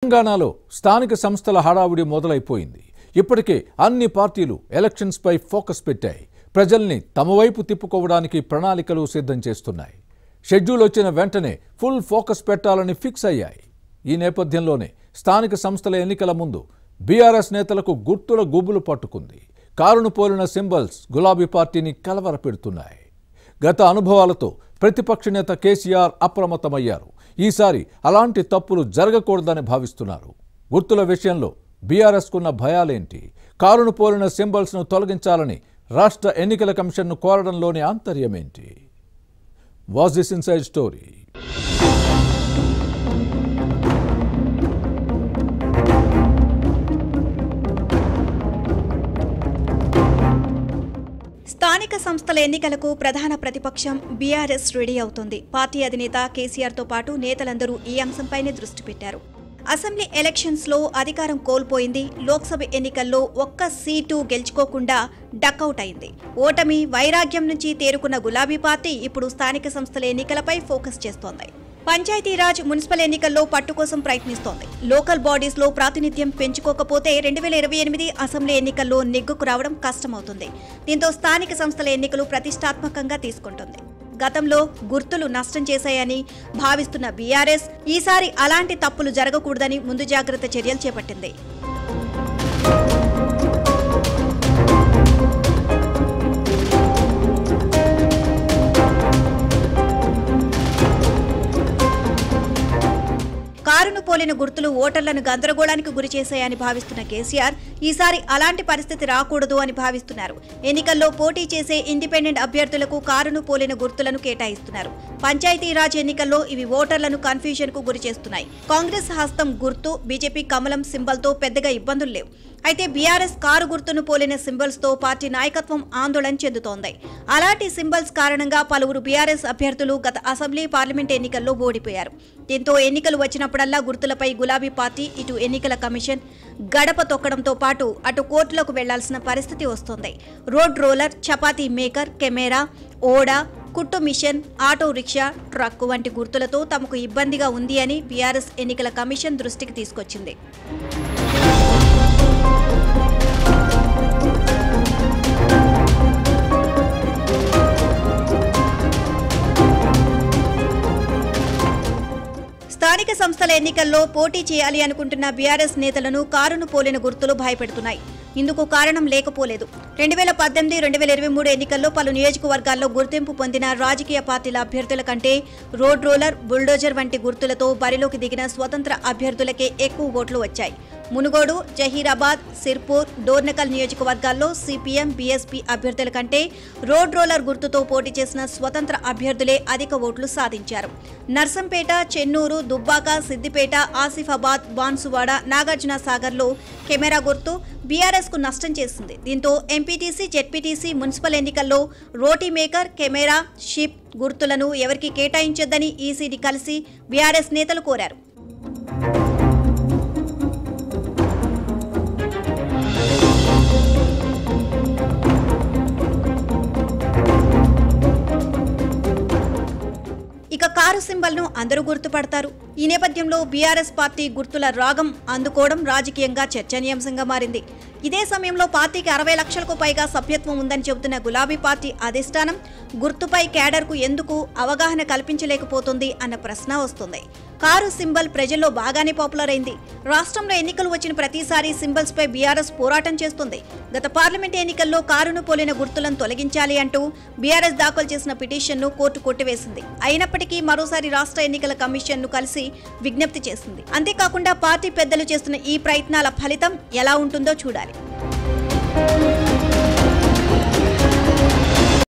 తెలంగాణలో స్థానిక సంస్థల హడావుడి మొదలైపోయింది. ఇప్పటికే అన్ని పార్టీలు ఎలక్షన్స్ పై ఫోకస్ పెట్టాయి. ప్రజల్ని తమ వైపు తిప్పుకోవడానికి ప్రణాళికలు సిద్ధం చేస్తున్నాయి. షెడ్యూల్ వచ్చిన వెంటనే ఫుల్ ఫోకస్ పెట్టాలని ఫిక్స్ అయ్యాయి. ఈ నేపథ్యంలోనే స్థానిక సంస్థల ఎన్నికల ముందు బీఆర్ఎస్ నేతలకు గుర్తుల గుబులు పట్టుకుంది. కారును పోలిన సింబల్స్ గులాబీ పార్టీని కలవరపెడుతున్నాయి. గత అనుభవాలతో ప్రతిపక్ష నేత కేసీఆర్ అప్రమత్తమయ్యారు. ఈసారి అలాంటి తప్పులు జరగకూడదని భావిస్తున్నారు. గుర్తుల విషయంలో బీఆర్ఎస్కున్న భయాలేంటి? కారును పోలిన సింబల్స్ను తొలగించాలని రాష్ట్ర ఎన్నికల కమిషన్ను కోరడంలోని ఆంతర్యమేంటి? Was this inside story. స్థానిక సంస్థల ఎన్నికలకు ప్రధాన ప్రతిపక్షం బీఆర్ఎస్ రెడీ అవుతోంది. పార్టీ అధినేత కేసీఆర్తో పాటు నేతలందరూ ఈ అంశంపైనే దృష్టి పెట్టారు. అసెంబ్లీ ఎలక్షన్స్లో అధికారం కోల్పోయింది. లోక్సభ ఎన్నికల్లో ఒక్క సీటు గెలుచుకోకుండా డకౌట్ అయింది. ఓటమి వైరాగ్యం నుంచి తేరుకున్న గులాబీ పార్టీ ఇప్పుడు స్థానిక సంస్థల ఎన్నికలపై ఫోకస్ చేస్తోంది. పంచాయతీరాజ్ మున్సిపల్ ఎన్నికల్లో పట్టు కోసం ప్రయత్నిస్తోంది. లోకల్ బాడీస్లో ప్రాతినిధ్యం పెంచుకోకపోతే 2028 అసెంబ్లీ ఎన్నికల్లో నెగ్గుకు రావడం కష్టమవుతుంది. దీంతో స్థానిక సంస్థల ఎన్నికలు ప్రతిష్టాత్మకంగా తీసుకుంటుంది. గతంలో గుర్తులు నష్టం చేశాయని భావిస్తున్న బీఆర్ఎస్ ఈసారి అలాంటి తప్పులు జరగకూడదని ముందు జాగ్రత్త చర్యలు చేపట్టింది. కారును పోలిన గుర్తులు ఓటర్లను గందరగోళానికి గురి చేశాయని భావిస్తున్న కేసీఆర్ ఈసారి అలాంటి పరిస్థితి రాకూడదు అని భావిస్తున్నారు. ఎన్నికల్లో పోటీ చేసే ఇండిపెండెంట్ అభ్యర్థులకు కారును పోలిన గుర్తులను కేటాయిస్తున్నారు. పంచాయతీరాజ్ ఎన్నికల్లో ఇవి ఓటర్లను కన్ఫ్యూజన్ కు గురి చేస్తున్నాయి. కాంగ్రెస్ హస్తం గుర్తు, బీజేపీ కమలం సింబల్తో పెద్దగా ఇబ్బందులు లేవు. అయితే బీఆర్ఎస్ కారు గుర్తును పోలిన సింబల్స్ తో పార్టీ నాయకత్వం ఆందోళన చెందుతోంది. అలాంటి సింబల్స్ కారణంగా పలువురు బీఆర్ఎస్ అభ్యర్థులు గత అసెంబ్లీ, పార్లమెంట్ ఎన్నికల్లో ఓడిపోయారు. దీంతో ఎన్నికలు వచ్చినప్పుడల్లా గుర్తులపై గులాబీ పార్టీ ఇటు ఎన్నికల కమిషన్ గడప తొక్కడంతో పాటు అటు కోర్టులకు వెళ్లాల్సిన పరిస్థితి వస్తోంది. Road roller, chapati maker, camera, ఓడా, కుట్టు మిషన్, ఆటో రిక్షా, ట్రక్ వంటి గుర్తులతో తమకు ఇబ్బందిగా ఉంది అని బీఆర్ఎస్ ఎన్నికల కమిషన్ దృష్టికి తీసుకొచ్చింది. స్థానిక సంస్థల ఎన్నికల్లో పోటీ చేయాలి అనుకుంటున్న బీఆర్ఎస్ నేతలను కారును పోలిన గుర్తులు భయపెడుతున్నాయి. ఇందుకు కారణం లేకపోలేదు. 2018, 2023 ఎన్నికల్లో పలు నియోజకవర్గాల్లో గుర్తింపు పొందిన రాజకీయ పార్టీల అభ్యర్థుల కంటే రోడ్ రోలర్, బుల్డోజర్ వంటి గుర్తులతో బరిలోకి దిగిన స్వతంత్ర అభ్యర్థులకే ఎక్కువ ఓట్లు వచ్చాయి. మునుగోడు, జహీరాబాద్, సిర్పూర్, డోర్నకల్ నియోజకవర్గాల్లో సిపిఎం, బీఎస్పీ అభ్యర్థుల కంటే రోడ్ రోలర్ గుర్తుతో పోటీ చేసిన స్వతంత్ర అభ్యర్థులే అధిక ఓట్లు సాధించారు. నర్సంపేట, చెన్నూరు, దుబ్బాక, సిద్దిపేట, ఆసిఫాబాద్, బాన్సువాడ, నాగార్జున సాగర్లో కెమెరా గుర్తు బీఆర్ఎస్ కు నష్టం చేసింది. దీంతో ఎంపీటీసీ, జెడ్పీటీసీ, మున్సిపల్ ఎన్నికల్లో రోటీ మేకర్, కెమెరా, షిప్ గుర్తులను ఎవరికి కేటాయించొద్దని ఈసీని కలిసి బీఆర్ఎస్ నేతలు కోరారు. ఇక కారు సింబల్ ను అందరూ గుర్తుపడతారు. ఈ నేపథ్యంలో బీఆర్ఎస్ పార్టీ గుర్తుల రాగం అందుకోవడం రాజకీయంగా చర్చనీయాంశంగా మారింది. ఇదే సమయంలో పార్టీకి 60 లక్షలకు పైగా సభ్యత్వం ఉందని చెబుతున్న గులాబీ పార్టీ అధిష్టానం గుర్తుపై క్యాడర్కు ఎందుకు అవగాహన కల్పించలేకపోతుంది అన్న ప్రశ్న వస్తుంది. కారు సింబల్ ప్రజల్లో బాగానే పాపులర్ అయింది. రాష్ట్రంలో ఎన్నికలు వచ్చిన ప్రతిసారి సింబల్స్ పై బీఆర్ఎస్ పోరాటం చేస్తుంది. గత పార్లమెంట్ ఎన్నికల్లో కారును పోలిన గుర్తులను తొలగించాలి అంటూ బీఆర్ఎస్ దాఖలు చేసిన పిటిషన్ను కోర్టు కొట్టివేసింది. అయినప్పటికీ మరోసారి రాష్ట్ర ఎన్నికల కమిషన్ ను కలిసి విజ్ఞప్తి చేసింది. అంతేకాకుండా పార్టీ పెద్దలు చేస్తున్న ఈ ప్రయత్నాల ఫలితం ఎలా ఉంటుందో చూడాలి.